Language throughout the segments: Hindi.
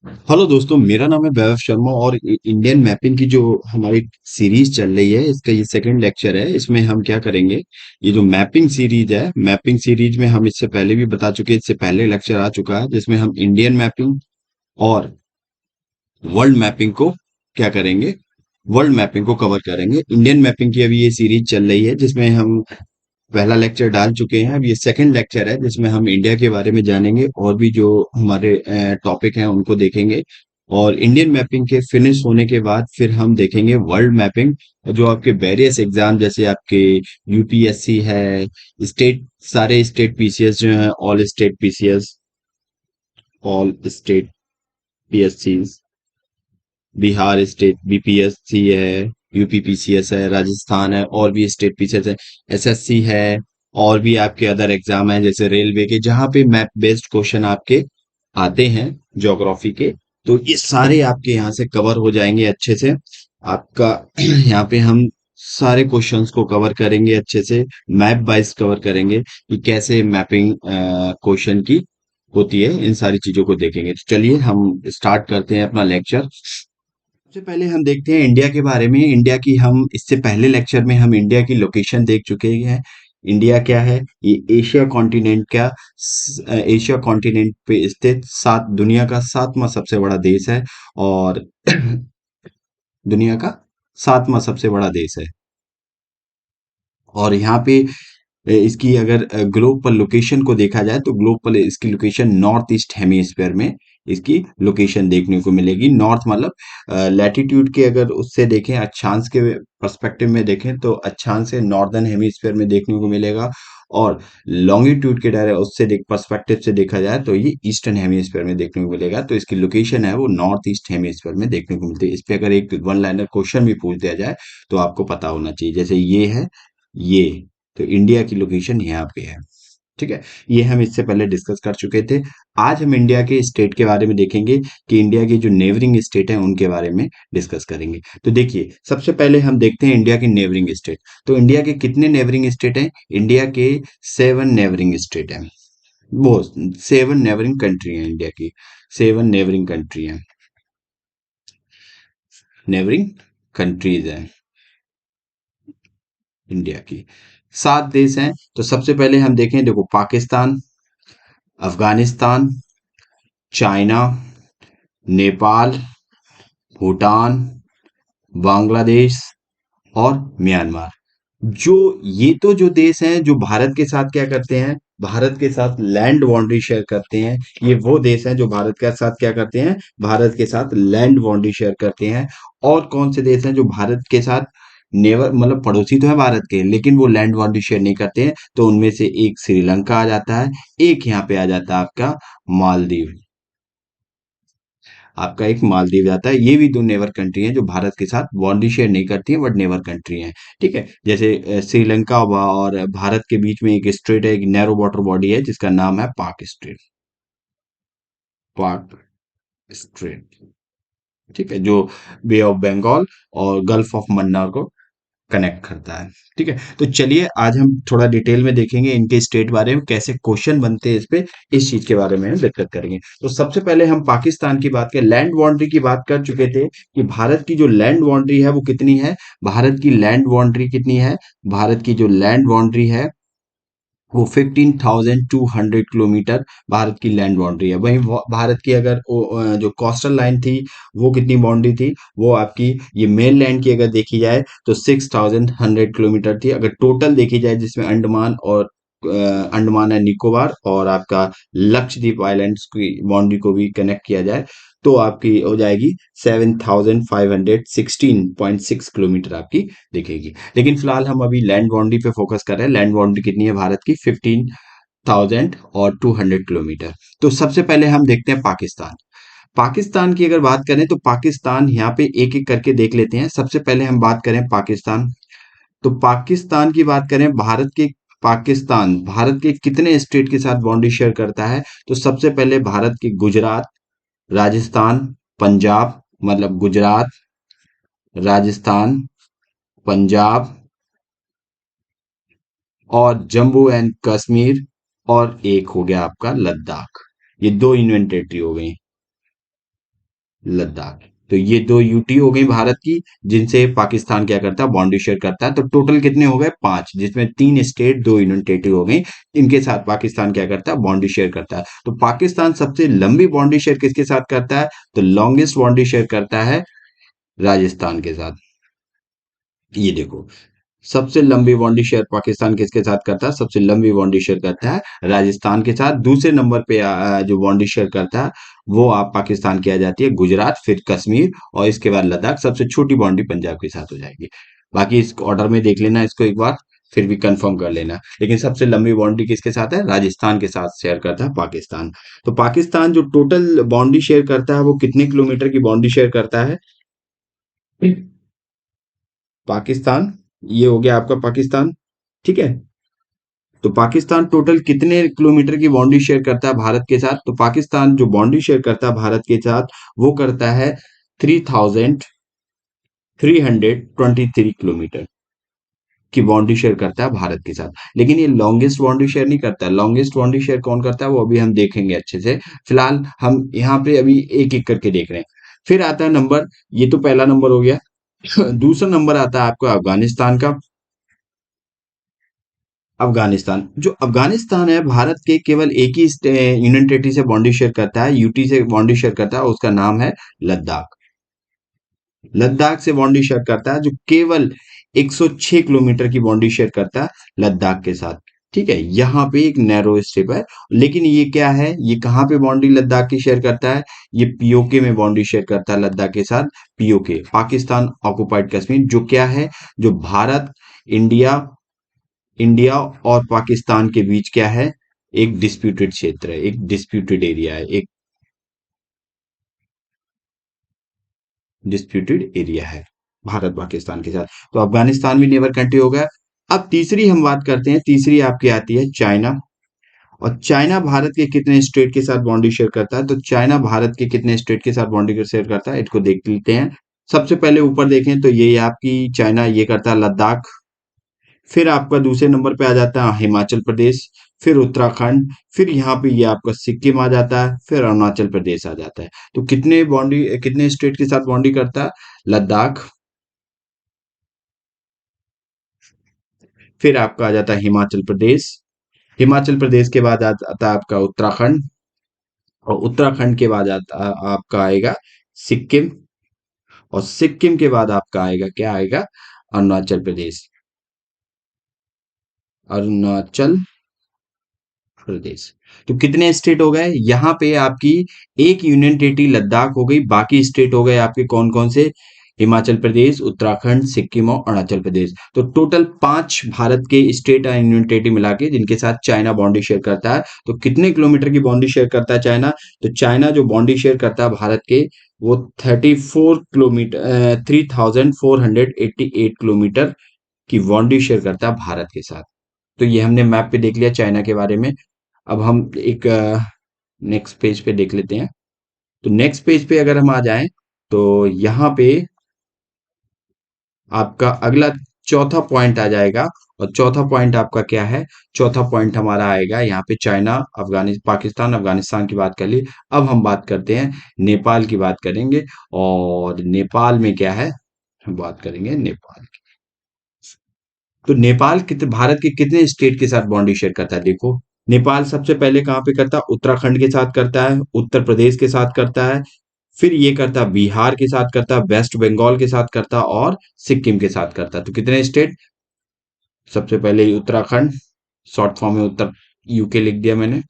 हेलो दोस्तों, मेरा नाम है वैभव शर्मा और इंडियन मैपिंग की जो हमारी सीरीज चल रही है, इसका ये सेकंड लेक्चर है। इसमें हम क्या करेंगे, ये जो मैपिंग सीरीज है, मैपिंग सीरीज में हम इससे पहले भी बता चुके हैं, इससे पहले लेक्चर आ चुका है जिसमें हम इंडियन मैपिंग और वर्ल्ड मैपिंग को क्या करेंगे, वर्ल्ड मैपिंग को कवर करेंगे। इंडियन मैपिंग की अभी ये सीरीज चल रही है जिसमें हम पहला लेक्चर डाल चुके हैं। अब ये सेकंड लेक्चर है जिसमें हम इंडिया के बारे में जानेंगे और भी जो हमारे टॉपिक हैं उनको देखेंगे। और इंडियन मैपिंग के फिनिश होने के बाद फिर हम देखेंगे वर्ल्ड मैपिंग, जो आपके वेरियस एग्जाम जैसे आपके यूपीएससी है, स्टेट, सारे स्टेट पीसीएस जो हैं, all state PSC, Bihar state BPSC है, यूपी पीसीएस है, राजस्थान है, और भी स्टेट पीसीएस है, एसएससी है, और भी आपके अदर एग्जाम है जैसे रेलवे के, जहां पे मैप बेस्ड क्वेश्चन आपके आते हैं ज्योग्राफी के। तो ये सारे आपके यहाँ से कवर हो जाएंगे अच्छे से। आपका यहाँ पे हम सारे क्वेश्चंस को कवर करेंगे अच्छे से, मैप वाइज कवर करेंगे कि कैसे मैपिंग क्वेश्चन की होती है। इन सारी चीजों को देखेंगे। तो चलिए हम स्टार्ट करते हैं अपना लेक्चर। सबसे पहले हम देखते हैं इंडिया के बारे में। इंडिया की हम इससे पहले लेक्चर में हम इंडिया की लोकेशन देख चुके हैं। इंडिया क्या है, ये एशिया कॉन्टिनेंट का, एशिया कॉन्टिनेंट पे स्थित सात, दुनिया का सातवां सबसे बड़ा देश है। और दुनिया का सातवां सबसे बड़ा देश है। और यहाँ पे इसकी अगर ग्लोब पर लोकेशन को देखा जाए तो ग्लोब पर इसकी लोकेशन नॉर्थ ईस्ट हेमीस्फेयर में इसकी लोकेशन देखने को मिलेगी। नॉर्थ मतलब लैटिट्यूड के अगर उससे देखें, अक्षांश के पर्सपेक्टिव में देखें तो अक्षांश से नॉर्दर्न हेमीस्फेयर में देखने को मिलेगा। और लॉन्गिट्यूड के डायरे उससे देख पर्सपेक्टिव से देखा जाए तो ये ईस्टर्न हेमीस्फेयर में देखने को मिलेगा। तो इसकी लोकेशन है वो नॉर्थ ईस्ट हेमीस्फेयर में देखने को मिलती है। इस पे अगर एक वन लाइनर क्वेश्चन भी पूछ दिया जाए तो आपको पता होना चाहिए। जैसे ये है, ये, तो इंडिया की लोकेशन यहाँ पे है। ठीक है, ये हम इससे पहले डिस्कस कर चुके थे। आज हम इंडिया के स्टेट के बारे में देखेंगे कि इंडिया की जो नेबरिंग स्टेट है उनके बारे में डिस्कस करेंगे। तो देखिए, सबसे पहले हम देखते हैं इंडिया की नेबरिंग स्टेट। तो इंडिया के कितने नेबरिंग स्टेट हैं? इंडिया के 7 नेबरिंग स्टेट हैं। वो 7 नेबरिंग कंट्री हैं इंडिया की, 7 नेबरिंग कंट्री हैं, नेबरिंग कंट्रीज हैं इंडिया की। 7 देश हैं। तो सबसे पहले हम देखें, देखो, पाकिस्तान, अफगानिस्तान, चाइना, नेपाल, भूटान, बांग्लादेश और म्यांमार। जो ये तो जो देश हैं जो भारत के साथ क्या करते हैं, भारत के साथ लैंड बाउंड्री शेयर करते हैं। ये वो देश हैं जो भारत के साथ क्या करते हैं, भारत के साथ लैंड बाउंड्री शेयर करते हैं। और कौन से देश हैं जो भारत के साथ नेवर, मतलब पड़ोसी तो है भारत के, लेकिन वो लैंड बाउंड्री शेयर नहीं करते हैं? तो उनमें से एक श्रीलंका आ जाता है, एक यहाँ पे आ जाता है आपका मालदीव। आपका एक मालदीव जाता है। ये भी दो नेबर कंट्री हैं जो भारत के साथ बाउंड्री शेयर नहीं करती हैं, बट नेबर कंट्री हैं। ठीक है, जैसे श्रीलंका हुआ और भारत के बीच में एक स्ट्रेट है, एक नैरो वाटर बॉडी है जिसका नाम है पाक स्ट्रेट, पाक स्ट्रेट। ठीक है, जो बे ऑफ बंगाल और गल्फ ऑफ मन्नार को कनेक्ट करता है। ठीक है, तो चलिए आज हम थोड़ा डिटेल में देखेंगे इनके स्टेट बारे में, कैसे क्वेश्चन बनते हैं इस पे, इस चीज के बारे में हम डिस्कस करेंगे। तो सबसे पहले हम पाकिस्तान की बात करें, लैंड बाउंड्री की बात कर चुके थे कि भारत की जो लैंड बाउंड्री है वो कितनी है। भारत की लैंड बाउंड्री कितनी है? भारत की जो लैंड बाउंड्री है वो 15,200 किलोमीटर भारत की लैंड बाउंड्री है। वहीं भारत की अगर जो कोस्टल लाइन थी वो कितनी बाउंड्री थी, वो आपकी ये मेन लैंड की अगर देखी जाए तो 6,100 किलोमीटर थी। अगर टोटल देखी जाए जिसमें अंडमान और अंडमान एंड निकोबार और आपका लक्षद्वीप आइलैंड्स की बाउंड्री को भी कनेक्ट किया जाए तो आपकी हो जाएगी 7,516.6 किलोमीटर आपकी दिखेगी। लेकिन फिलहाल हम अभी लैंड बाउंड्री पे फोकस कर रहे हैं। लैंड बाउंड्री कितनी है भारत की? 15,200 किलोमीटर। तो सबसे पहले हम देखते हैं पाकिस्तान। पाकिस्तान की अगर बात करें तो पाकिस्तान यहाँ पे एक एक करके देख लेते हैं। सबसे पहले हम बात करें पाकिस्तान, तो पाकिस्तान की बात करें, पाकिस्तान भारत के कितने स्टेट के साथ बाउंड्री शेयर करता है? तो सबसे पहले भारत के गुजरात, राजस्थान, पंजाब, मतलब गुजरात, राजस्थान, पंजाब और जम्मू एंड कश्मीर, और एक हो गया आपका लद्दाख। ये 2 यूनियन टेरिटरी हो गई। लद्दाख। तो ये दो यूटी हो गई भारत की, जिनसे पाकिस्तान क्या करता है, बाउंड्री शेयर करता है। तो टोटल कितने हो गए, पांच, जिसमें तीन स्टेट, दो यूनियन टेरिटरी हो गई। इनके साथ पाकिस्तान क्या करता है, बाउंड्री शेयर करता है। तो पाकिस्तान सबसे लंबी बाउंड्री शेयर किसके साथ करता है, तो लॉन्गेस्ट बाउंड्री शेयर करता है राजस्थान के साथ। ये देखो, सबसे लंबी बाउंड्री शेयर पाकिस्तान किसके साथ करता है, सबसे लंबी बाउंड्री शेयर करता है राजस्थान के साथ। दूसरे नंबर पे जो बाउंड्री शेयर करता है वो आप पाकिस्तान की आ जाती है गुजरात, फिर कश्मीर, और इसके बाद लद्दाख। सबसे छोटी बाउंड्री पंजाब के साथ हो जाएगी। बाकी इस ऑर्डर में देख लेना इसको एक बार, फिर भी कंफर्म कर लेना। लेकिन सबसे लंबी बाउंड्री किसके साथ है, राजस्थान के साथ शेयर करता है पाकिस्तान। तो पाकिस्तान जो टोटल बाउंड्री शेयर करता है वो कितने किलोमीटर की बाउंड्री शेयर करता है, पाकिस्तान, ये हो गया आपका पाकिस्तान। ठीक है, तो पाकिस्तान टोटल कितने किलोमीटर की बाउंड्री शेयर करता है भारत के साथ, तो पाकिस्तान जो बाउंड्री शेयर करता है भारत के साथ वो करता है 3,323 किलोमीटर की बाउंड्री शेयर करता है भारत के साथ। लेकिन ये लॉन्गेस्ट बाउंड्री शेयर नहीं करता है। लॉन्गेस्ट बाउंड्री शेयर कौन करता है वो अभी हम देखेंगे अच्छे से। फिलहाल हम यहाँ पे अभी एक एक करके देख रहे हैं। फिर आता है नंबर, ये तो पहला नंबर हो गया। दूसरा नंबर आता है आपका अफगानिस्तान का। अफगानिस्तान, जो अफगानिस्तान है भारत के केवल एक ही यूनियन टेरिटरी से बाउंड्री शेयर करता है, यूटी से बाउंड्री शेयर करता है, उसका नाम है लद्दाख। लद्दाख से बाउंड्री शेयर करता है, जो केवल 106 किलोमीटर की बाउंड्री शेयर करता है लद्दाख के साथ। ठीक है, यहाँ पे एक नैरो स्ट्रिप है। लेकिन ये क्या है, ये कहाँ पे बाउंड्री लद्दाख की शेयर करता है, ये पीओके में बाउंड्री शेयर करता है लद्दाख के साथ। पीओके, पाकिस्तान ऑक्युपाइड कश्मीर, जो क्या है, जो भारत, इंडिया इंडिया और पाकिस्तान के बीच क्या है, एक डिस्प्यूटेड क्षेत्र है, एक डिस्प्यूटेड एरिया है, एक डिस्प्यूटेड एरिया है भारत पाकिस्तान के साथ। तो अफगानिस्तान भी नेबर कंट्री हो गया। अब तीसरी हम बात करते हैं, तीसरी आपकी आती है चाइना। और चाइना भारत के कितने स्टेट के साथ बाउंड्री शेयर करता है, तो चाइना भारत के कितने स्टेट के साथ बाउंड्री शेयर करता है, इसको देख लेते हैं। सबसे पहले ऊपर देखें तो ये आपकी चाइना ये करता है लद्दाख। फिर आपका दूसरे नंबर पे आ जाता है हिमाचल प्रदेश, फिर उत्तराखंड, फिर यहाँ पे ये आपका सिक्किम आ जाता है, फिर अरुणाचल प्रदेश आ जाता है। तो कितने स्टेट के साथ बाउंड्री करता है, लद्दाख, फिर आपका आ जाता है हिमाचल प्रदेश, हिमाचल प्रदेश के बाद आता है आपका उत्तराखंड, और उत्तराखंड के बाद आता आपका आएगा सिक्किम, और सिक्किम के बाद आपका आएगा क्या आएगा, अरुणाचल प्रदेश, अरुणाचल प्रदेश। तो कितने स्टेट हो गए यहाँ पे आपकी, एक यूनियन टेरिटरी लद्दाख हो गई, बाकी स्टेट हो गए आपके कौन कौन से, हिमाचल प्रदेश, उत्तराखंड, सिक्किम और अरुणाचल प्रदेश। तो टोटल पांच भारत के स्टेट और यूनियन टेरिटरी मिला के जिनके साथ चाइना बाउंड्री शेयर करता है। तो कितने किलोमीटर की बाउंड्री शेयर करता है चाइना, तो चाइना जो बाउंड्री शेयर करता है भारत के वो 34 किलोमीटर की बाउंड्री शेयर करता है भारत के साथ। तो ये हमने मैप पे देख लिया चाइना के बारे में। अब हम एक नेक्स्ट पेज पे देख लेते हैं। तो नेक्स्ट पेज पे अगर हम आ जाएं तो यहाँ पे आपका अगला चौथा पॉइंट आ जाएगा। और चौथा पॉइंट आपका क्या है, चौथा पॉइंट हमारा आएगा यहाँ पे चाइना, पाकिस्तान, अफगानिस्तान की बात कर ली। अब हम बात करते हैं नेपाल की, बात करेंगे। और नेपाल में क्या है, हम बात करेंगे नेपाल की। तो नेपाल कितने, भारत के कितने स्टेट के साथ बाउंड्री शेयर करता है, देखो। नेपाल सबसे पहले कहाँ पे करता है, उत्तराखंड के साथ करता है, उत्तर प्रदेश के साथ करता है, फिर ये करता है बिहार के साथ करता है, वेस्ट बंगाल के साथ करता है, और सिक्किम के साथ करता है। तो कितने स्टेट, सबसे पहले उत्तराखंड, शॉर्ट फॉर्म में उत्तर, यूके लिख दिया मैंने,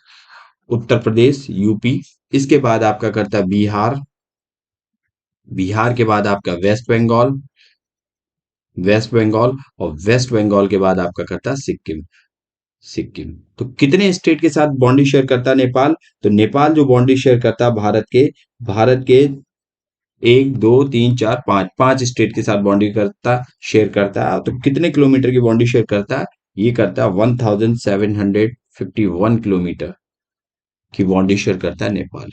उत्तर प्रदेश यूपी, इसके बाद आपका करता है बिहार, बिहार के बाद आपका वेस्ट बंगाल, और वेस्ट बंगाल के बाद आपका करता है सिक्किम, सिक्किम। तो कितने स्टेट के साथ बाउंड्री शेयर करता है नेपाल, तो नेपाल जो बाउंड्री शेयर करता है भारत के एक दो तीन चार पांच, पांच स्टेट के साथ बाउंड्री करता, शेयर करता है। तो कितने किलोमीटर की बाउंड्री शेयर करता है, ये करता है 1751 किलोमीटर की बाउंड्री शेयर करता है नेपाल।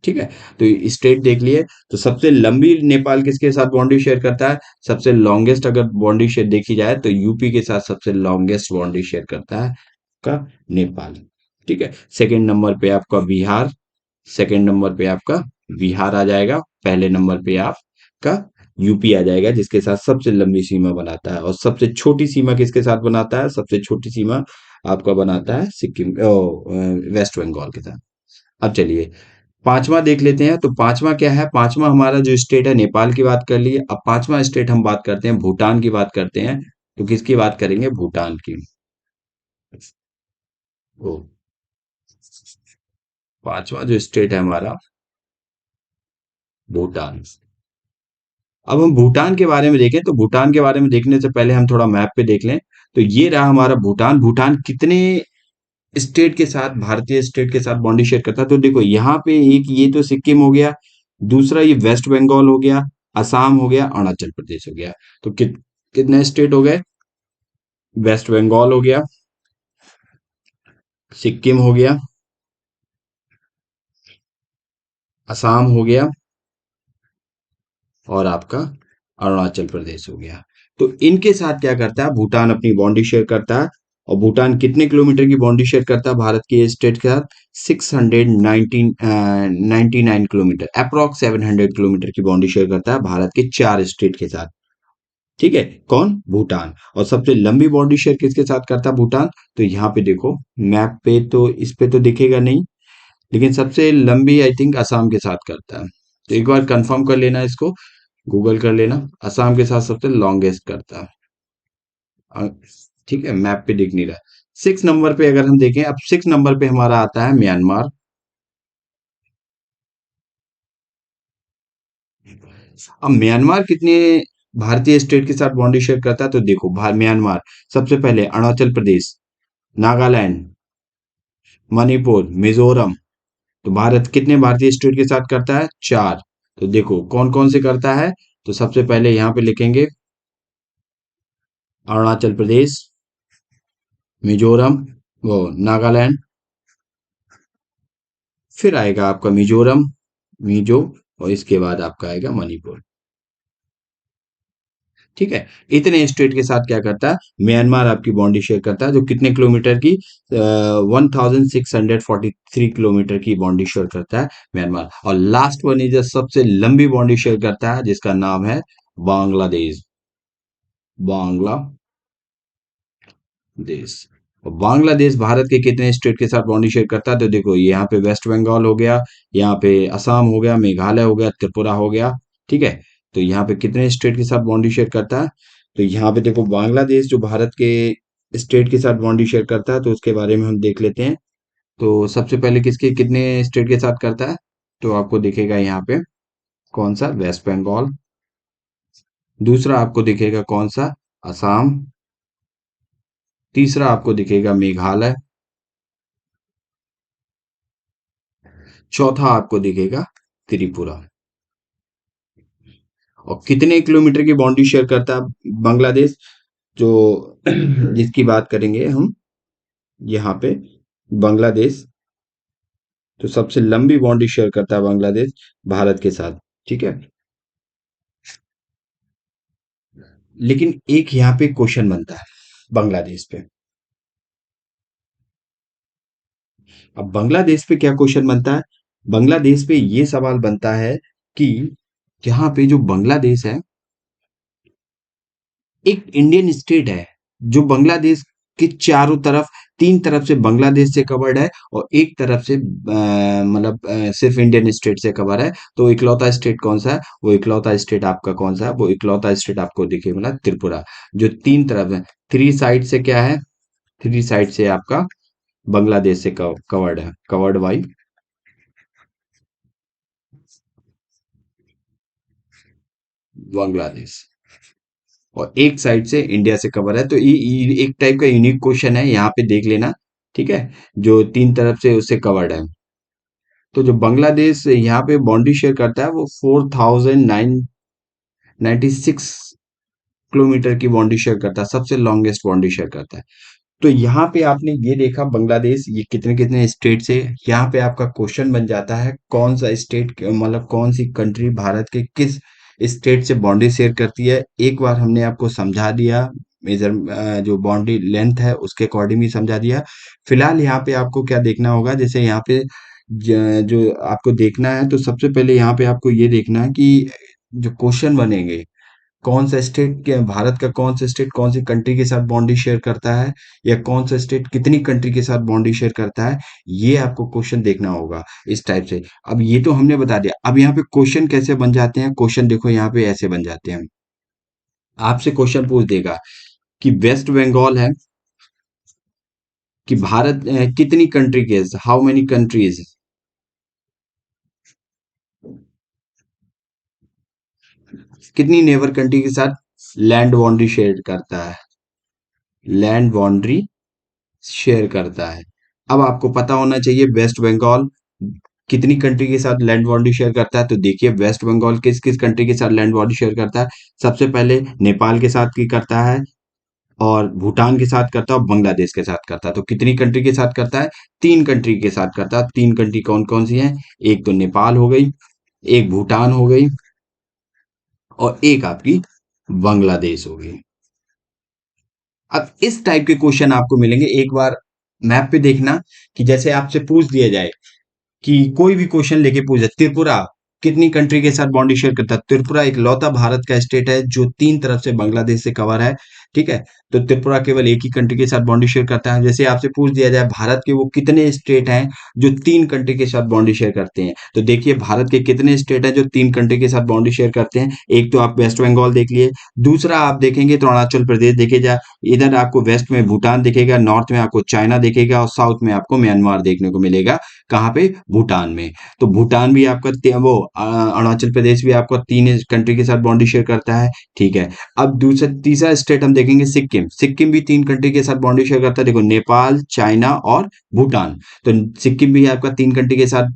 ठीक है, तो स्टेट देख लिए। तो सबसे लंबी नेपाल किसके साथ बाउंड्री शेयर करता है, सबसे लॉन्गेस्ट अगर बाउंड्री शेयर देखी जाए तो यूपी के साथ सबसे लॉन्गेस्ट बाउंड्री शेयर करता है का नेपाल। ठीक है, सेकंड नंबर पे आपका बिहार, सेकंड नंबर पे आपका बिहार आ जाएगा। पहले नंबर पे आपका यूपी आ जाएगा, जिसके साथ सबसे लंबी सीमा बनाता है। और सबसे छोटी सीमा किसके साथ बनाता है? सबसे छोटी सीमा आपका बनाता है सिक्किम वेस्ट बंगाल के साथ। अब चलिए पांचवा देख लेते हैं। तो पांचवा क्या है? पांचवा हमारा जो स्टेट है, नेपाल की बात कर लिए। अब पांचवा स्टेट हम बात करते हैं, भूटान की बात करते हैं। तो किसकी बात करेंगे? भूटान की। ओ, पांचवा जो स्टेट है हमारा, भूटान। अब हम भूटान के बारे में देखें, तो भूटान के बारे में देखने से पहले हम थोड़ा मैप पे देख लें। तो ये रहा हमारा भूटान। भूटान कितने स्टेट के साथ, भारतीय स्टेट के साथ बॉन्डी शेयर करता है? तो देखो यहाँ पे एक ये तो सिक्किम हो गया, दूसरा ये वेस्ट बंगाल हो गया, असम हो गया, अरुणाचल प्रदेश हो गया। तो कितने स्टेट हो गए? वेस्ट बंगाल हो गया, सिक्किम हो गया, असम हो गया, और आपका अरुणाचल प्रदेश हो गया। तो इनके साथ क्या करता है भूटान? अपनी बाउंड्री शेयर करता है। और भूटान कितने किलोमीटर की बाउंड्री शेयर करता है भारत के स्टेट के साथ? 699 किलोमीटर, अप्रॉक्स 700 किलोमीटर की बाउंड्री शेयर करता है भारत के चार स्टेट के साथ। ठीक है, कौन? भूटान। और सबसे लंबी बाउंड्री शेयर किसके साथ करता है भूटान? तो यहाँ पे देखो मैप पे, तो इस पे तो दिखेगा नहीं, लेकिन सबसे लंबी आई थिंक असम के साथ करता है। तो एक बार कंफर्म कर लेना इसको, गूगल कर लेना। असम के साथ सबसे लॉन्गेस्ट करता है। अ, ठीक है, मैप पे दिख नहीं रहा। 6 नंबर पे अगर हम देखें, अब 6 नंबर पे हमारा आता है म्यांमार। अब म्यांमार कितने भारतीय स्टेट के साथ बॉन्डी शेयर करता है? तो देखो म्यांमार सबसे पहले अरुणाचल प्रदेश, नागालैंड, मणिपुर, मिजोरम। तो भारत कितने भारतीय स्टेट के साथ करता है? चार। तो देखो कौन कौन से करता है। तो सबसे पहले यहाँ पे लिखेंगे अरुणाचल प्रदेश, मिजोरम, वो नागालैंड, फिर आएगा आपका मिजोरम, मिजो, और इसके बाद आपका आएगा मणिपुर। ठीक है, इतने स्टेट के साथ क्या करता है म्यांमार? आपकी बाउंड्री शेयर करता है, जो कितने किलोमीटर की? 1643 किलोमीटर की बाउंड्री शेयर करता है म्यांमार। और लास्ट वन इज सबसे लंबी बाउंड्री शेयर करता है, जिसका नाम है बांग्लादेश। बांग्लादेश। और बांग्लादेश भारत के कितने स्टेट के साथ बाउंड्री शेयर करता है? तो देखो यहाँ पे वेस्ट बंगाल हो गया, यहाँ पे असम हो गया, मेघालय हो गया, त्रिपुरा हो गया। ठीक है, तो यहाँ पे कितने स्टेट के साथ बाउंड्री शेयर करता है? तो यहाँ पे देखो बांग्लादेश जो भारत के स्टेट के साथ बाउंड्री शेयर करता है, तो उसके बारे में हम देख लेते हैं। तो सबसे पहले किसके कितने स्टेट के साथ करता है? तो आपको दिखेगा यहाँ पे कौन सा? वेस्ट बंगाल। दूसरा आपको दिखेगा कौन सा? असम। तीसरा आपको दिखेगा मेघालय। चौथा आपको दिखेगा त्रिपुरा। और कितने किलोमीटर की बाउंड्री शेयर करता है बांग्लादेश? जो जिसकी बात करेंगे हम यहाँ पे, बांग्लादेश तो सबसे लंबी बाउंड्री शेयर करता है बांग्लादेश भारत के साथ। ठीक है, लेकिन एक यहाँ पे क्वेश्चन बनता है बांग्लादेश पे। अब बांग्लादेश पे क्या क्वेश्चन बनता है? बांग्लादेश पे ये सवाल बनता है कि यहाँ पे जो बांग्लादेश है, एक इंडियन स्टेट है जो बांग्लादेश के चारों तरफ, तीन तरफ से बांग्लादेश से कवर्ड है, और एक तरफ से मतलब सिर्फ इंडियन स्टेट से कवर है। तो इकलौता स्टेट कौन सा है? वो इकलौता स्टेट आपका कौन सा है? वो इकलौता स्टेट आपको दिखेगा मतलब त्रिपुरा, जो तीन तरफ है। थ्री साइड से क्या है? थ्री साइड से आपका बांग्लादेश से कवर्ड है, कवर्ड बाई बांग्लादेश, और एक साइड से इंडिया से कवर है। तो ये एक टाइप का यूनिक क्वेश्चन है, यहाँ पे देख लेना। ठीक है, जो तीन तरफ से उससे कवर्ड है। तो जो बांग्लादेश यहाँ पे बाउंड्री शेयर करता है, वो 4996 किलोमीटर की बाउंड्री शेयर करता है, सबसे लॉन्गेस्ट बाउंड्री शेयर करता है। तो यहाँ पे आपने ये देखा बांग्लादेश ये कितने कितने स्टेट से। यहाँ पे आपका क्वेश्चन बन जाता है कौन सा स्टेट, मतलब कौन सी कंट्री भारत के किस स्टेट से बाउंड्री शेयर करती है। एक बार हमने आपको समझा दिया, मेजर जो बाउंड्री लेंथ है उसके अकॉर्डिंग ही समझा दिया। फिलहाल यहाँ पे आपको क्या देखना होगा, जैसे यहाँ पे जो आपको देखना है, तो सबसे पहले यहाँ पे आपको ये देखना है कि जो क्वेश्चन बनेंगे, कौन सा स्टेट के भारत का कौन सा स्टेट कौन सी कंट्री के साथ बाउंड्री शेयर करता है, या कौन सा स्टेट कितनी कंट्री के साथ बाउंड्री शेयर करता है, ये आपको क्वेश्चन देखना होगा इस टाइप से। अब ये तो हमने बता दिया, अब यहाँ पे क्वेश्चन कैसे बन जाते हैं, क्वेश्चन देखो यहाँ पे ऐसे बन जाते हैं। आपसे क्वेश्चन पूछ देगा कि वेस्ट बंगाल है, कि भारत कितनी कंट्री के, हाउ मेनी कंट्रीज, कितनी नेबर कंट्री के साथ लैंड बाउंड्री शेयर करता है, लैंड बाउंड्री शेयर करता है। अब आपको पता होना चाहिए वेस्ट बंगाल कितनी कंट्री के साथ लैंड बाउंड्री शेयर करता है। तो देखिए वेस्ट बंगाल किस किस कंट्री के साथ लैंड बाउंड्री शेयर करता है। सबसे पहले नेपाल के साथ की करता है, और भूटान के साथ करता है, और बांग्लादेश के साथ करता है। तो कितनी कंट्री के साथ करता है, तीन कंट्री के साथ करता है। तीन कंट्री कौन कौन सी हैं, एक तो नेपाल हो गई, एक भूटान हो गई, और एक आपकी बांग्लादेश हो गई। अब इस टाइप के क्वेश्चन आपको मिलेंगे। एक बार मैप पे देखना कि जैसे आपसे पूछ दिया जाए कि कोई भी क्वेश्चन लेके पूछे, त्रिपुरा कितनी कंट्री के साथ बाउंड्री शेयर करता है। त्रिपुरा एक लौता भारत का स्टेट है जो तीन तरफ से बांग्लादेश से कवर है, ठीक है। तो त्रिपुरा केवल एक ही कंट्री के साथ बाउंड्री शेयर करता है। जैसे आपसे पूछ दिया जाए भारत के वो कितने स्टेट हैं जो तीन कंट्री के साथ बाउंड्री शेयर करते हैं, तो देखिए भारत के कितने स्टेट हैं जो तीन कंट्री के साथ बाउंड्री शेयर करते हैं। एक तो आप वेस्ट बंगाल देख लिए, दूसरा आप देखेंगे तो अरुणाचल प्रदेश देखेगा, इधर आपको वेस्ट में भूटान दिखेगा, नॉर्थ में आपको चाइना दिखेगा, और साउथ में आपको म्यांमार देखने को मिलेगा। कहाँ पे, भूटान में। तो भूटान भी आपका अरुणाचल प्रदेश भी आपका तीन कंट्री के साथ बाउंड्री शेयर करता है, ठीक है। अब दूसरा तीसरा स्टेट हम देखेंगे सिक्किम, सिक्किम भी तीन कंट्री के साथ बाउंड्री शेयर करता है। देखो नेपाल, चाइना और भूटान। तो सिक्किम भी आपका तीन कंट्री के साथ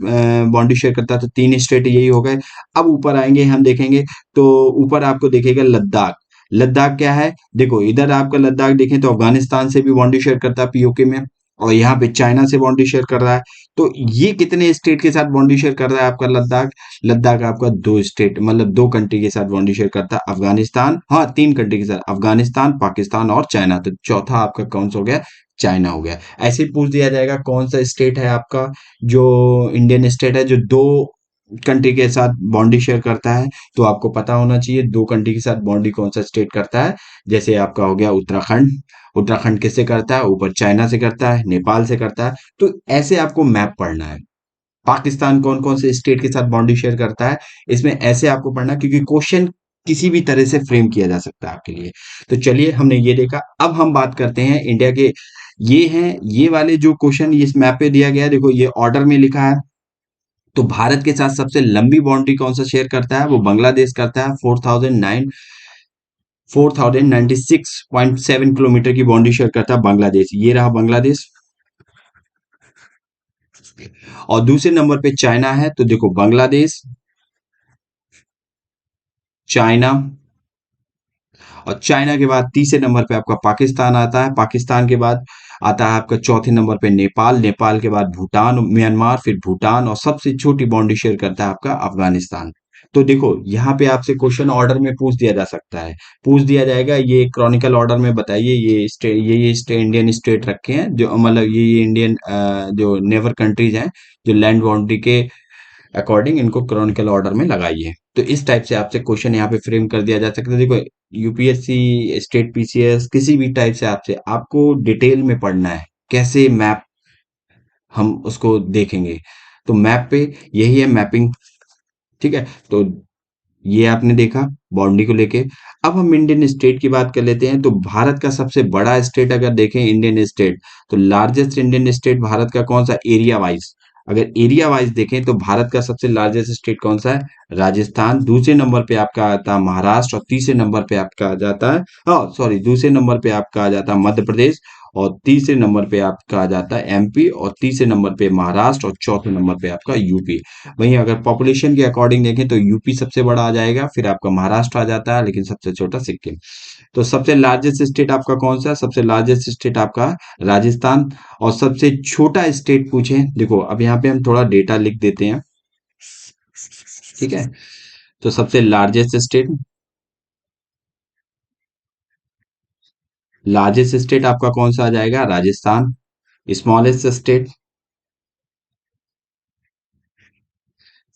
बाउंड्री शेयर करता है। तो तीन स्टेट यही हो गए। अब ऊपर आएंगे हम देखेंगे, तो ऊपर आपको देखेगा लद्दाख। लद्दाख क्या है, देखो इधर आपका लद्दाख देखें तो अफगानिस्तान से भी बाउंड्री शेयर करता है पीओके में, और यहाँ पे चाइना से बाउंड्री शेयर कर रहा है। तो ये कितने स्टेट के साथ बाउंड्री शेयर कर रहा है आपका लद्दाख, लद्दाख आपका दो स्टेट मतलब दो कंट्री के साथ बाउंड्री शेयर करता है, अफगानिस्तान, हाँ तीन कंट्री के साथ, अफगानिस्तान, पाकिस्तान और चाइना। तो चौथा आपका कौन सा हो गया, चाइना हो गया। ऐसे ही पूछ दिया जाएगा कौन सा स्टेट है आपका जो इंडियन स्टेट है जो दो कंट्री के साथ बाउंड्री शेयर करता है। तो आपको पता होना चाहिए दो कंट्री के साथ बाउंड्री कौन सा स्टेट करता है। जैसे आपका हो गया उत्तराखंड, उत्तराखंड किससे करता है, ऊपर चाइना से करता है, नेपाल से करता है। तो ऐसे आपको मैप पढ़ना है। पाकिस्तान कौन कौन से स्टेट के साथ बाउंड्री शेयर करता है, इसमें ऐसे आपको पढ़ना है, क्योंकि क्वेश्चन किसी भी तरह से फ्रेम किया जा सकता है आपके लिए। तो चलिए हमने ये देखा, अब हम बात करते हैं इंडिया के। ये हैं ये वाले जो क्वेश्चन इस मैप पे दिया गया है, देखो ये ऑर्डर में लिखा है। तो भारत के साथ सबसे लंबी बाउंड्री कौन सा शेयर करता है, वो बांग्लादेश करता है। 4096.7 किलोमीटर की बाउंड्री शेयर करता है बांग्लादेश, ये रहा बांग्लादेश। और दूसरे नंबर पे चाइना है, तो देखो बांग्लादेश, चाइना, और चाइना के बाद तीसरे नंबर पे आपका पाकिस्तान आता है। पाकिस्तान के बाद आता है आपका चौथे नंबर पे नेपाल, नेपाल के बाद भूटान, म्यांमार, फिर भूटान, और सबसे छोटी बाउंड्री शेयर करता है आपका अफगानिस्तान। तो देखो यहाँ पे आपसे क्वेश्चन ऑर्डर में पूछ दिया जा सकता है, पूछ दिया जाएगा ये क्रॉनिकल ऑर्डर में बताइए, ये स्टेट इंडियन स्टेट रखे हैं जो मतलब ये इंडियन जो नेबर कंट्रीज हैं जो लैंड बाउंड्री के अकॉर्डिंग इनको क्रॉनिकल ऑर्डर में लगाइए। तो इस टाइप से आपसे क्वेश्चन यहाँ पे फ्रेम कर दिया जा सकता है। देखो यूपीएससी, स्टेट पीसीएस, किसी भी टाइप से आपसे आपको डिटेल में पढ़ना है कैसे मैप हम उसको देखेंगे। तो मैप पे यही है मैपिंग, ठीक है। तो ये आपने देखा बाउंड्री को लेके। अब हम इंडियन स्टेट की बात कर लेते हैं। तो भारत का सबसे बड़ा स्टेट अगर देखें इंडियन स्टेट, तो लार्जेस्ट इंडियन स्टेट भारत का कौन सा, एरिया वाइज अगर एरिया वाइज देखें तो भारत का सबसे लार्जेस्ट स्टेट कौन सा है, राजस्थान। दूसरे नंबर पे आपका आता है महाराष्ट्र, और तीसरे नंबर पे आपका आ जाता है, हाँ सॉरी, दूसरे नंबर पे आपका आ जाता है मध्य प्रदेश, और तीसरे नंबर पे आपका आ जाता है एमपी, और तीसरे नंबर पे महाराष्ट्र, और चौथे नंबर पे आपका यूपी। वहीं अगर पॉपुलेशन के अकॉर्डिंग देखें तो यूपी सबसे बड़ा आ जाएगा, फिर आपका महाराष्ट्र आ जाता है, लेकिन सबसे छोटा सिक्किम। तो सबसे लार्जेस्ट स्टेट आपका कौन सा है, सबसे लार्जेस्ट स्टेट आपका राजस्थान। और सबसे छोटा स्टेट पूछे, देखो अब यहाँ पे हम थोड़ा डेटा लिख देते हैं, ठीक है। तो सबसे लार्जेस्ट स्टेट, लार्जेस्ट स्टेट आपका कौन सा आ जाएगा, राजस्थान। स्मॉलेस्ट स्टेट,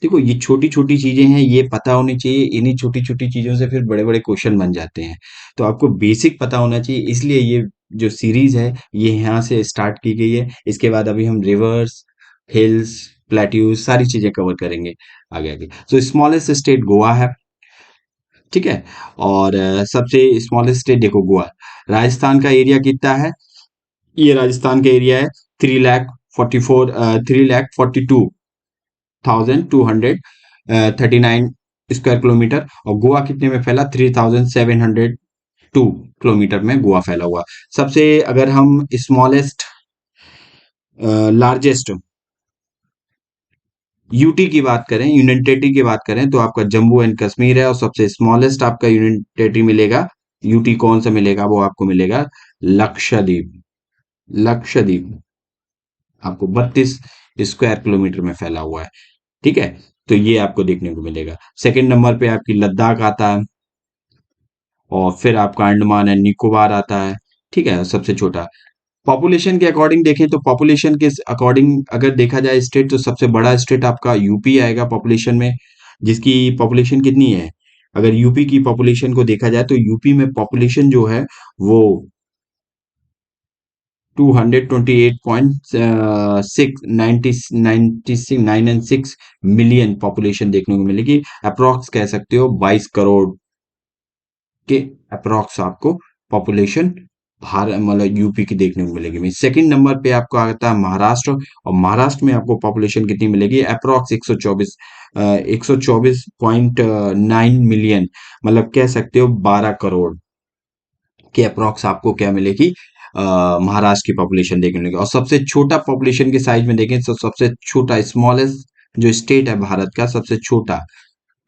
देखो ये छोटी छोटी चीजें हैं, ये पता होनी चाहिए। इन्हीं छोटी छोटी चीजों से फिर बड़े बड़े क्वेश्चन बन जाते हैं। तो आपको बेसिक पता होना चाहिए, इसलिए ये जो सीरीज है ये यहाँ से स्टार्ट की गई है। इसके बाद अभी हम रिवर्स, हिल्स, प्लेट्यूज सारी चीजें कवर करेंगे आगे आगे। तो स्मॉलेस्ट स्टेट गोवा है, ठीक है। और सबसे स्मॉलेस्ट स्टेट देखो गोवा। राजस्थान का एरिया कितना है? ये राजस्थान का एरिया है 3,42,239 स्क्वायर किलोमीटर। और गोवा कितने में फैला? 3,702 किलोमीटर में गोवा फैला हुआ। सबसे अगर हम स्मॉलेस्ट लार्जेस्ट यूटी की बात करें, यूनियन टेरिटरी की बात करें, तो आपका जम्मू एंड कश्मीर है। और सबसे स्मॉलेस्ट आपका यूनियन टेरिटरी मिलेगा, यूटी कौन सा मिलेगा? वो आपको मिलेगा लक्षद्वीप। लक्षद्वीप आपको 32 स्क्वायर किलोमीटर में फैला हुआ है, ठीक है। तो ये आपको देखने को मिलेगा। सेकंड नंबर पे आपकी लद्दाख आता है, और फिर आपका अंडमान एंड निकोबार आता है, ठीक है, सबसे छोटा। पॉपुलेशन के अकॉर्डिंग देखें तो पॉपुलेशन के अकॉर्डिंग अगर देखा जाए स्टेट, तो सबसे बड़ा स्टेट आपका यूपी आएगा पॉपुलेशन में, जिसकी पॉपुलेशन कितनी है? अगर यूपी की पॉपुलेशन को देखा जाए तो यूपी में पॉपुलेशन जो है वो 228.6 मिलियन पॉपुलेशन देखने को मिलेगी। अप्रॉक्स कह सकते हो 22 करोड़ के अप्रॉक्स आपको पॉपुलेशन भारत मतलब यूपी की देखने को मिलेगी। सेकंड नंबर पे आपको आता है महाराष्ट्र। और महाराष्ट्र में आपको पॉपुलेशन कितनी मिलेगी? अप्रॉक्स 124.9 मिलियन, मतलब कह सकते हो 12 करोड़ के अप्रॉक्स आपको क्या मिलेगी? महाराष्ट्र की पॉपुलेशन देखने को मिलेगी। और सबसे छोटा पॉपुलेशन के साइज में देखें तो सबसे छोटा स्मॉलेस्ट जो स्टेट है भारत का, सबसे छोटा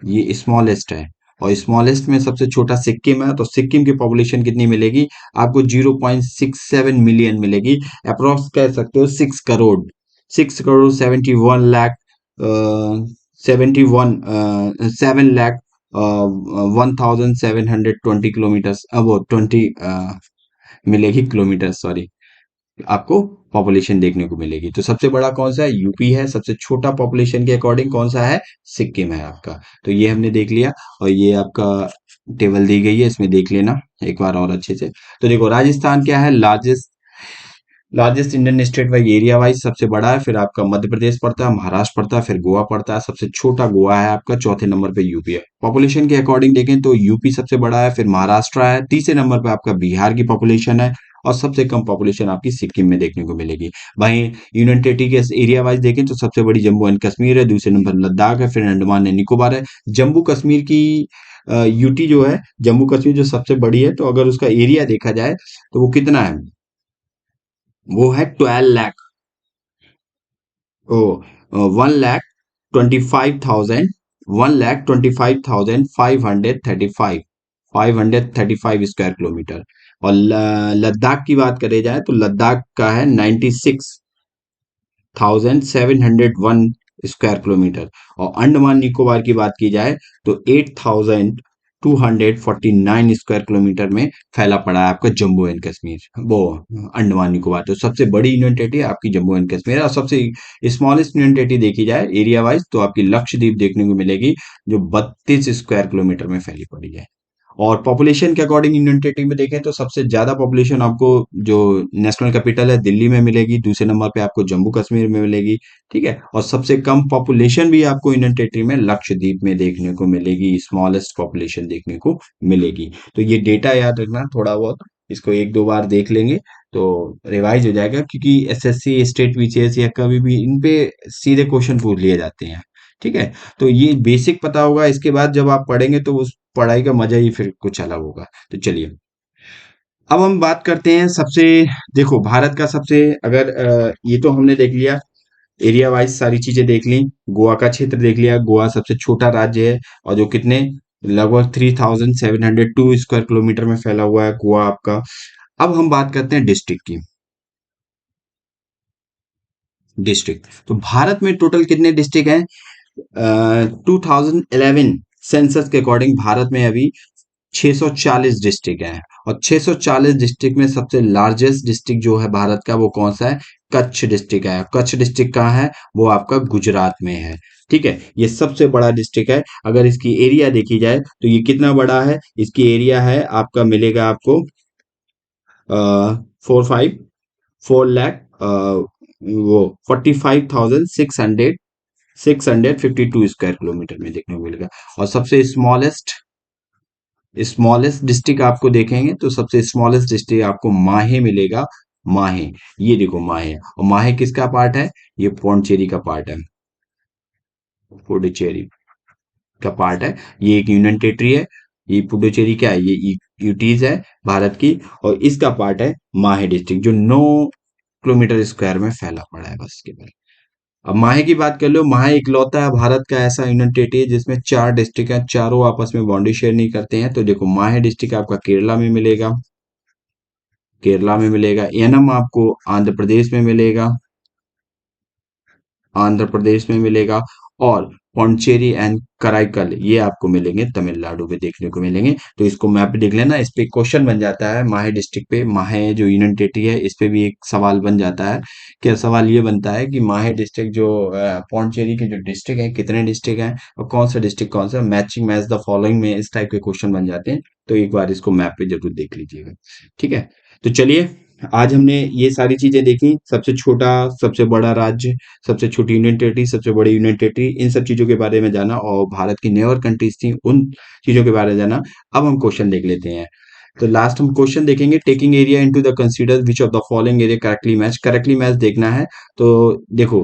ये स्मॉलेस्ट है। और स्मॉलेस्ट में सबसे छोटा सिक्किम है। तो सिक्किम की पॉपुलेशन कितनी मिलेगी? आपको 0.67 मिलियन मिलेगी। अप्रोक्स कह सकते हो 6 करोड़, 6 करोड़ 7 लाख 1,720 किलोमीटर, वो 20 मिलेगी किलोमीटर, सॉरी, आपको पॉपुलेशन देखने को मिलेगी। तो सबसे बड़ा कौन सा है? यूपी है। सबसे छोटा पॉपुलेशन के अकॉर्डिंग कौन सा है? सिक्किम है आपका। तो ये हमने देख लिया। और ये आपका टेबल दी गई है, इसमें देख लेना एक बार और अच्छे से। तो देखो राजस्थान क्या है? Largest largest Indian state wise area wise सबसे बड़ा है। फिर आपका मध्य प्रदेश पड़ता है, महाराष्ट्र पड़ता है, फिर गोवा पड़ता है। सबसे छोटा गोवा है आपका, चौथे नंबर पे यूपी है। पॉपुलेशन के अकॉर्डिंग देखें तो यूपी सबसे बड़ा है, फिर महाराष्ट्र है, तीसरे नंबर पे आपका बिहार की पॉपुलेशन है। और सबसे कम पॉपुलेशन आपकी सिक्किम में देखने को मिलेगी। वहीं यूनियन टेरिटरी के एरिया वाइज देखें तो सबसे बड़ी जम्मू एंड कश्मीर है, दूसरे नंबर लद्दाख है, फिर अंडमान एंड निकोबार है। जम्मू कश्मीर की यूटी जो है, जम्मू कश्मीर जो सबसे बड़ी है, तो अगर उसका एरिया देखा जाए तो वो कितना है? वो है 12 लाख, ओ 1,25,000, 1,25,535 स्क्वायर किलोमीटर। और लद्दाख की बात करे जाए तो लद्दाख का है 96,701 स्क्वायर किलोमीटर। और अंडमान निकोबार की बात की जाए तो 8,249 स्क्वायर किलोमीटर में फैला पड़ा है आपका जम्मू एंड कश्मीर, वो अंडमान निकोबार। तो सबसे बड़ी यूनियन टेरिटरी आपकी जम्मू एंड कश्मीर है। और सबसे स्मॉलेस्ट यूनियन टेरिटरी देखी जाए एरिया वाइज तो आपकी लक्षद्वीप देखने को मिलेगी, जो 32 स्क्वायर किलोमीटर में फैली पड़ी है। और पॉपुलेशन के अकॉर्डिंग यूनियन टेरिटरी में देखें तो सबसे ज्यादा पॉपुलेशन आपको जो नेशनल कैपिटल है दिल्ली में मिलेगी, दूसरे नंबर पे आपको जम्मू कश्मीर में मिलेगी, ठीक है। और सबसे कम पॉपुलेशन भी आपको यूनियन टेरिटरी में लक्षद्वीप में देखने को मिलेगी, स्मॉलेस्ट पॉपुलेशन देखने को मिलेगी। तो ये डेटा याद रखना थोड़ा बहुत, इसको एक दो बार देख लेंगे तो रिवाइज हो जाएगा, क्योंकि एसएससी, स्टेट बीसीएस या कभी भी इन पे सीधे क्वेश्चन पूछ लिए जाते हैं, ठीक है। तो ये बेसिक पता होगा, इसके बाद जब आप पढ़ेंगे तो उस पढ़ाई का मजा ही फिर कुछ अलग होगा। तो चलिए अब हम बात करते हैं सबसे, देखो भारत का सबसे, अगर ये तो हमने देख लिया एरिया वाइज सारी चीजें देख ली। गोवा का क्षेत्र देख लिया, गोवा सबसे छोटा राज्य है और जो कितने लगभग 3,702 स्क्वायर किलोमीटर में फैला हुआ है गोवा आपका। अब हम बात करते हैं डिस्ट्रिक्ट की। डिस्ट्रिक्ट तो भारत में टोटल कितने डिस्ट्रिक्ट हैं? 2011 सेंसस के अकॉर्डिंग भारत में अभी 640 डिस्ट्रिक्ट हैं। और 640 डिस्ट्रिक्ट में सबसे लार्जेस्ट डिस्ट्रिक्ट जो है भारत का वो कौन सा है? कच्छ डिस्ट्रिक्ट है। कच्छ डिस्ट्रिक्ट कहाँ है? वो आपका गुजरात में है। ठीक है, ये सबसे बड़ा डिस्ट्रिक्ट है। अगर इसकी एरिया देखी जाए तो ये कितना बड़ा है, इसकी एरिया है आपका मिलेगा आपको 4 वो 45,652 स्क्वायर किलोमीटर में देखने को मिलेगा। और सबसे स्मॉलेस्ट डिस्ट्रिक्ट आपको देखेंगे तो सबसे स्मॉलेस्ट डिस्ट्रिक्ट आपको माहे मिलेगा। माहे, ये देखो माहे, और माहे किसका पार्ट है, ये पौंडचेरी का पार्ट है, पुडुचेरी का पार्ट है। ये एक यूनियन टेरिटरी है। ये पुडुचेरी क्या है, ये यूटीज है भारत की, और इसका पार्ट है माहे डिस्ट्रिक्ट जो 9 किलोमीटर स्क्वायर में फैला पड़ा है बस केवल। अब माहे की बात कर लो, माहे इकलौता है भारत का ऐसा यूनियन टेरिटरी है जिसमें 4 डिस्ट्रिक्ट है, चारों आपस में बाउंड्री शेयर नहीं करते हैं। तो देखो माहे डिस्ट्रिक्ट आपका केरला में मिलेगा, केरला में मिलेगा। एनम आपको आंध्र प्रदेश में मिलेगा, आंध्र प्रदेश में मिलेगा। और पौंडचेरी एंड कराईकल ये आपको मिलेंगे तमिलनाडु में देखने को मिलेंगे। तो इसको मैप पे देख लेना, इस पे क्वेश्चन बन जाता है माहे डिस्ट्रिक्ट पे, माहे जो यूनियन टेरिटरी है इस पे भी एक सवाल बन जाता है। क्या सवाल ये बनता है कि माहे डिस्ट्रिक्ट जो पौंडचेरी के जो डिस्ट्रिक्ट है कितने डिस्ट्रिक्ट हैं और कौन सा डिस्ट्रिक्ट कौन सा, मैचिंग मैच द फॉलोइंग में इस टाइप के क्वेश्चन बन जाते हैं। तो एक बार इसको मैप पे जरूर देख लीजिएगा। ठीक है, तो चलिए आज हमने ये सारी चीजें देखी, सबसे छोटा सबसे बड़ा राज्य, सबसे छोटी यूनियन टेरिटरी, सबसे बड़ी यूनियन टेरिटरी, इन सब चीजों के बारे में जाना, और भारत की नेवर कंट्रीज थी उन चीजों के बारे में जाना। अब हम क्वेश्चन देख लेते हैं। तो लास्ट हम क्वेश्चन देखेंगे, taking area into the consider which of the following area correctly match देखना है। तो देखो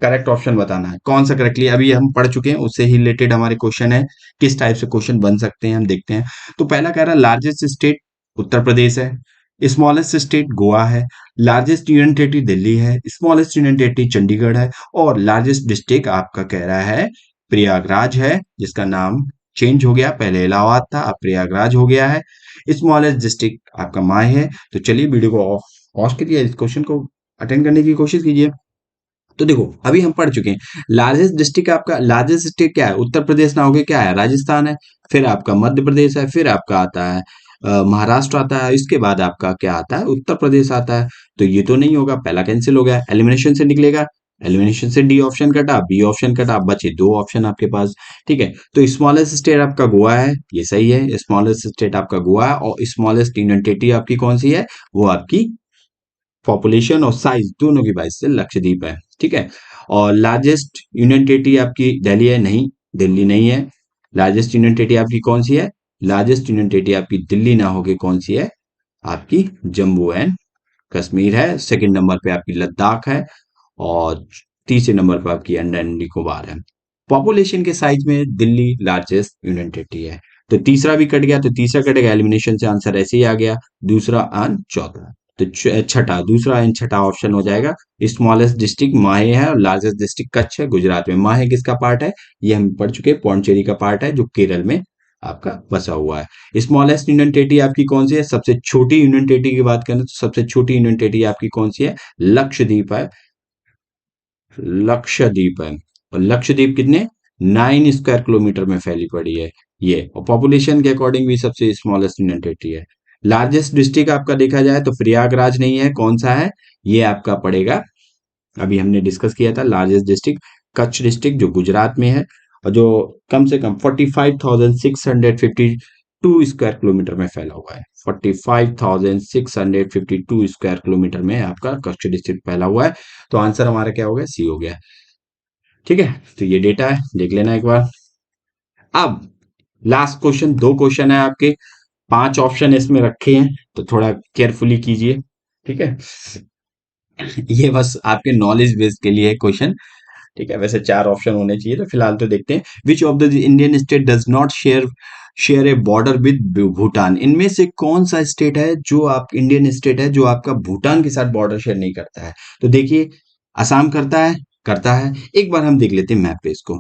करेक्ट ऑप्शन बताना है कौन सा करेक्टली, अभी हम पढ़ चुके हैं उससे ही रिलेटेड हमारे क्वेश्चन है, किस टाइप से क्वेश्चन बन सकते हैं हम देखते हैं। तो पहला कह रहा है लार्जेस्ट स्टेट उत्तर प्रदेश है, स्मॉलेस्ट स्टेट गोवा है, लार्जेस्ट यूनियन टेरिटरी दिल्ली है, स्मॉलेस्ट यूनियन टेरिटरी चंडीगढ़ है, और लार्जेस्ट डिस्ट्रिक्ट आपका कह रहा है प्रयागराज है, जिसका नाम चेंज हो गया, पहले इलाहाबाद था अब प्रयागराज हो गया है। स्मॉलेस्ट डिस्ट्रिक्ट आपका माह है। तो चलिए वीडियो को पॉज करिए, इस क्वेश्चन को अटेंड करने की कोशिश कीजिए। तो देखो अभी हम पढ़ चुके हैं लार्जेस्ट डिस्ट्रिक्ट, आपका लार्जेस्ट स्टेट क्या है, उत्तर प्रदेश ना होके क्या है, राजस्थान है। फिर आपका मध्य प्रदेश है, फिर आपका आता है महाराष्ट्र आता है, इसके बाद आपका क्या आता है, उत्तर प्रदेश आता है। तो ये तो नहीं होगा, पहला कैंसिल हो गया, एलिमिनेशन से निकलेगा, एलिमिनेशन से डी ऑप्शन कटा, बी ऑप्शन कटा, बचे दो ऑप्शन आपके पास। ठीक है, तो स्मॉलेस्ट स्टेट आपका गोवा है, ये सही है, स्मॉलेस्ट स्टेट आपका गोवा है। और स्मॉलेस्ट यूनियन टेरिटरी आपकी कौन सी है, वो आपकी पॉपुलेशन और साइज दोनों की बाइस से लक्षद्वीप है। ठीक है, और लार्जेस्ट यूनियन टेरिटरी आपकी दिल्ली है, नहीं दिल्ली नहीं है। लार्जेस्ट यूनियन टेरिटरी आपकी कौन सी है, लार्जेस्ट यूनियन टेरिटरी आपकी दिल्ली ना होके कौन सी है, आपकी जम्मू एंड कश्मीर है। सेकंड नंबर पे आपकी लद्दाख है, और तीसरे नंबर पर आपकी अंडमान निकोबार है। पॉपुलेशन के साइज में दिल्ली लार्जेस्ट यूनियन टेरिटरी है। तो तीसरा भी कट गया, तो तीसरा कटेगा, एलिमिनेशन से आंसर ऐसे ही आ गया, दूसरा एंड चौथा। तो छठा, दूसरा एंड छठा ऑप्शन हो जाएगा। स्मॉलेस्ट डिस्ट्रिक्ट माहे है और लार्जेस्ट डिस्ट्रिक्ट कच्छ है गुजरात में। माहे किसका पार्ट है, ये हम पढ़ चुके हैं, पौंडचेरी का पार्ट है जो केरल में आपका बसा हुआ है। स्मॉलेस्ट यूनियन टेरिटरी आपकी कौन सी है, सबसे छोटी यूनियन टेरिटरी की बात करें तो सबसे छोटी यूनियन टेरिटरी आपकी कौन सी है, लक्षद्वीप है, लक्षद्वीप है। और लक्षद्वीप कितने 9 स्क्वायर किलोमीटर में फैली पड़ी है ये, और पॉपुलेशन के अकॉर्डिंग भी सबसे स्मॉलेस्ट यूनियन टेरिटरी है। लार्जेस्ट डिस्ट्रिक्ट आपका देखा जाए तो प्रयागराज नहीं है, कौन सा है, ये आपका पड़ेगा, अभी हमने डिस्कस किया था, लार्जेस्ट डिस्ट्रिक्ट कच्छ डिस्ट्रिक्ट जो गुजरात में है, और जो कम से कम 45,652 स्क्वायर किलोमीटर में फैला हुआ है। 45,652 स्क्वायर किलोमीटर में आपका कच्छ डिस्ट्रिक्ट फैला हुआ है। तो आंसर हमारा क्या हो गया, सी हो गया। ठीक है, तो ये डेटा है, देख लेना एक बार। अब लास्ट क्वेश्चन, दो क्वेश्चन है आपके, 5 ऑप्शन इसमें रखे हैं, तो थोड़ा केयरफुली कीजिए। ठीक है, ये बस आपके नॉलेज बेस के लिए क्वेश्चन। ठीक है, वैसे 4 ऑप्शन होने चाहिए, तो फिलहाल तो देखते हैं। Which of the Indian state does not share A border with Bhutan, इनमें से कौन सा स्टेट है जो आप इंडियन स्टेट है जो आपका भूटान के साथ बॉर्डर शेयर नहीं करता है। तो देखिए असम करता है, करता है, एक बार हम देख लेते हैं मैप पे इसको।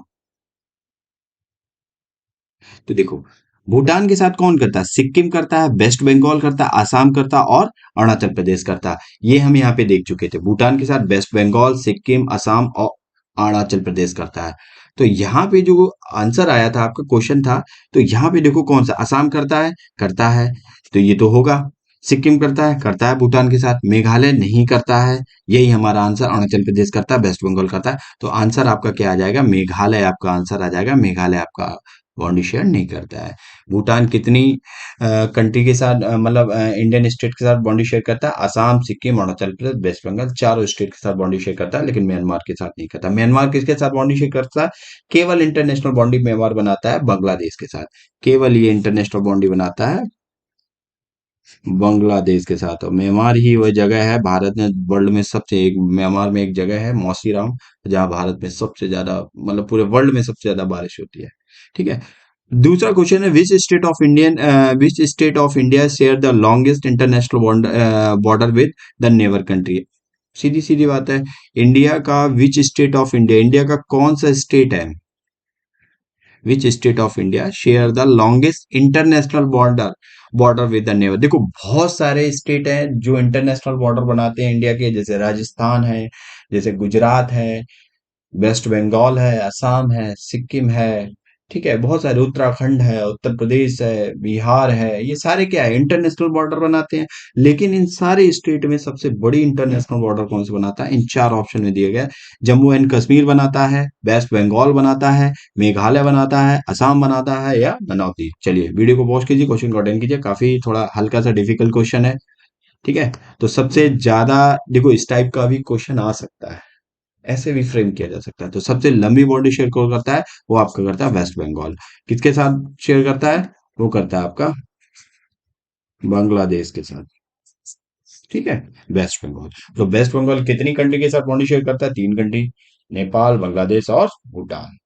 तो देखो भूटान के साथ कौन करता है, सिक्किम करता है, वेस्ट बंगाल करता है, आसाम करता है, और अरुणाचल प्रदेश करता है। ये हम यहाँ पे देख चुके थे, भूटान के साथ वेस्ट बंगाल, सिक्किम, असम और अरुणाचल प्रदेश करता है। तो यहाँ पे जो आंसर आया था, आपका क्वेश्चन था, तो यहाँ पे देखो कौन सा, असम करता है, करता है, तो ये तो होगा। सिक्किम करता है भूटान के साथ। मेघालय नहीं करता है, यही हमारा आंसर। अरुणाचल प्रदेश करता है, वेस्ट बंगाल करता है। तो आंसर आपका क्या आ जाएगा? मेघालय आपका आंसर आ जाएगा। मेघालय आपका बॉन्डी शेयर नहीं करता है। भूटान कितनी कंट्री के साथ मतलब इंडियन स्टेट के साथ बॉन्डी शेयर करता है? असम, सिक्किम, अरुणाचल प्रदेश, वेस्ट बंगाल, चारों स्टेट के साथ बॉन्डी शेयर करता है, लेकिन म्यांमार के साथ नहीं करता। म्यांमार किसके साथ बॉन्डी शेयर करता है? केवल इंटरनेशनल बॉन्डी म्यांमार बनाता है बांग्लादेश के साथ। केवल ये इंटरनेशनल बॉन्डी बनाता है बांग्लादेश के साथ। और म्यांमार ही वह जगह है भारत में, वर्ल्ड में सबसे एक, म्यांमार में एक जगह है मौसीराम, जहां भारत में सबसे ज्यादा मतलब पूरे वर्ल्ड में सबसे ज्यादा बारिश होती है। ठीक है। दूसरा क्वेश्चन है, which state of India share the longest international border with the neighbour country? सीधी सीधी बात है। इंडिया का which state of India, India का कौन सा स्टेट है? Which state of India share the longest international border with the neighbour? देखो बहुत सारे स्टेट हैं जो इंटरनेशनल बॉर्डर बनाते हैं इंडिया के, जैसे राजस्थान है, जैसे गुजरात है, वेस्ट बंगाल है, असम है, सिक्किम है। ठीक है, बहुत सारे, उत्तराखंड है, उत्तर प्रदेश है, बिहार है, ये सारे क्या है? इंटरनेशनल बॉर्डर बनाते हैं। लेकिन इन सारे स्टेट में सबसे बड़ी इंटरनेशनल बॉर्डर कौन सा बनाता है? इन चार ऑप्शन में दिया गया है। जम्मू एंड कश्मीर बनाता है, वेस्ट बंगाल बनाता है, मेघालय बनाता है, असम बनाता है, या नन ऑफ दी। चलिए वीडियो को पॉज कीजिए, क्वेश्चन को अटेंड कीजिए, काफी थोड़ा हल्का सा डिफिकल्ट क्वेश्चन है। ठीक है। तो सबसे ज्यादा, देखो इस टाइप का भी क्वेश्चन आ सकता है, ऐसे भी फ्रेम किया जा सकता है। तो सबसे लंबी बॉर्डर शेयर कौन करता है? वो आपका करता है वेस्ट बंगाल। किसके साथ शेयर करता है? वो करता है आपका बांग्लादेश के साथ। ठीक है, वेस्ट बंगाल। तो वेस्ट बंगाल कितनी कंट्री के साथ बॉन्डी शेयर करता है? तीन कंट्री, नेपाल, बांग्लादेश और भूटान।